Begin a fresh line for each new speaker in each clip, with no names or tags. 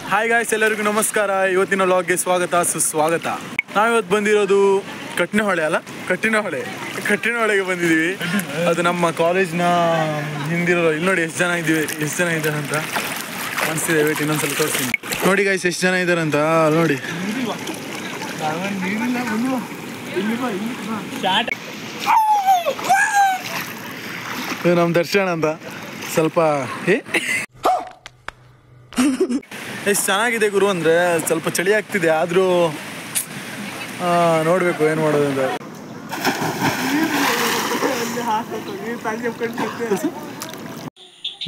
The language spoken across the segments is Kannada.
ಹಾಯ್ ಗಾಯ್ಸ್, ಎಲ್ಲರಿಗೂ ನಮಸ್ಕಾರ. ಇವತ್ತಿನ ವ್ಲಾಗ್ಗೆ ಸ್ವಾಗತ ಸುಸ್ವಾಗತ. ನಾವಿವತ್ತು ಬಂದಿರೋದು ಕಟ್ಟಿನಹೊಳೆಗೆ ಬಂದಿದ್ದೀವಿ. ಅದು ನಮ್ಮ ಕಾಲೇಜ್ನ ಹಿಂದಿರೋ. ಇಲ್ಲಿ ನೋಡಿ ಎಷ್ಟು ಜನ ಇದ್ದಾರೆ ಅಂತ ಅನಿಸ್ತಿದೆ. ವೇಟ್ ಇನ್ನೊಂದ್ಸಲ ತೋರಿಸ್ತೀನಿ. ನೋಡಿ ಗಾಯ್ಸ್ ಎಷ್ಟು ಜನ ಇದ್ದಾರೆ ಅಂತ ನೋಡಿ. ನಮ್ಮ ದರ್ಶನ್ ಅಂತ ಸ್ವಲ್ಪ ಎಷ್ಟು ಚೆನ್ನಾಗಿದೆ ಗುರು ಅಂದರೆ ಸ್ವಲ್ಪ ಚಳಿ ಆಗ್ತಿದೆ, ಆದರೂ ನೋಡಬೇಕು ಏನು ಮಾಡೋದು ಅಂತ.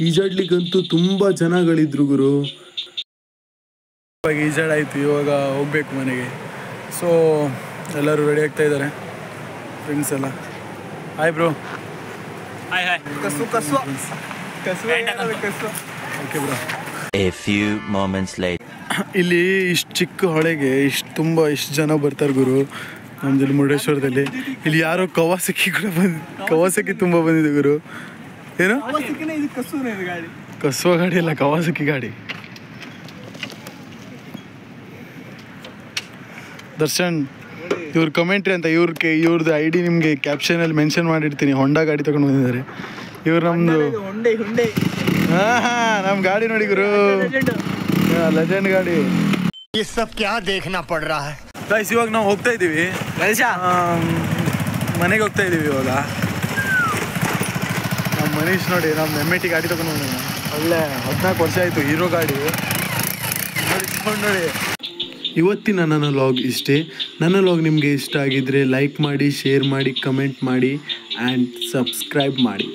ಈಜಾಡ್ಲಿಕ್ಕಂತೂ ತುಂಬ ಜನಗಳಿದ್ರು ಗುರು. ಇವಾಗ ಈಜಾಡಾಯ್ತು, ಇವಾಗ ಹೋಗ್ಬೇಕು ಮನೆಗೆ. ಸೊ ಎಲ್ಲರೂ ರೆಡಿ ಆಗ್ತಾ ಇದ್ದಾರೆ, ಫ್ರೆಂಡ್ಸ್ ಎಲ್ಲ. Hi bro.
Hi hi.
Okay bro.
A few moments later.
ಇಲ್ಲಿ ಇಷ್ಟು ಚಿಕ್ಕ ಹೊಳೆಗೆ ಇಷ್ಟು ಜನ ಬರ್ತಾರೆ ಗುರು. ನಮ್ದಲ್ಲಿ ಮುರುಡೇಶ್ವರದಲ್ಲಿ ಇಲ್ಲಿ ಯಾರೋ ಕವಾಸಕಿ ತುಂಬ ಬಂದಿದೆ ಗುರು. ಏನು ಕಸುವ ಗಾಡಿ ಅಲ್ಲ, ಕವಾಸಕಿ ಗಾಡಿ. ದರ್ಶನ್ ಇವ್ರ ಕಮೆಂಟ್ರಿ ಅಂತ, ಇವ್ರದ್ದು ID ನಿಮಗೆ ಕ್ಯಾಪ್ಷನಲ್ಲಿ ಮೆನ್ಷನ್ ಮಾಡಿರ್ತೀನಿ. ಹೊಂಡಾ ಗಾಡಿ ತಗೊಂಡು ಬಂದಿದ್ದಾರೆ ಇವ್ರು. ನಮ್ಮದು ನಮ್ಮ ಗಾಡಿ ನೋಡಿ ಗುರು, ಲೆಜೆಂಡ್ ಗಾಡಿ. ಗೈಸ್ ಇವಾಗ ನಾವು ಹೋಗ್ತಾ ಇದ್ದೀವಿ, ಮನೆಗೆ ಹೋಗ್ತಾ ಇದ್ದೀವಿ ಇವಾಗ. ನಮ್ಮ ಮನೀಶ್ ನೋಡಿ, ನಮ್ಮ MAT ಗಾಡಿ ತಗೊಂಡು ಬಂದ. ಒಳ್ಳೆ 14 ವರ್ಷ ಆಯಿತು, ಹೀರೋ ಗಾಡಿ ನೋಡಿ. ಇವತ್ತಿನ ನನ್ನ ವ್ಲಾಗ್ ಇಷ್ಟೇ. ನನ್ನ ವ್ಲಾಗ್ ನಿಮಗೆ ಇಷ್ಟ ಆಗಿದ್ದರೆ ಲೈಕ್ ಮಾಡಿ, ಶೇರ್ ಮಾಡಿ, ಕಮೆಂಟ್ ಮಾಡಿ ಆ್ಯಂಡ್ ಸಬ್ಸ್ಕ್ರೈಬ್ ಮಾಡಿ.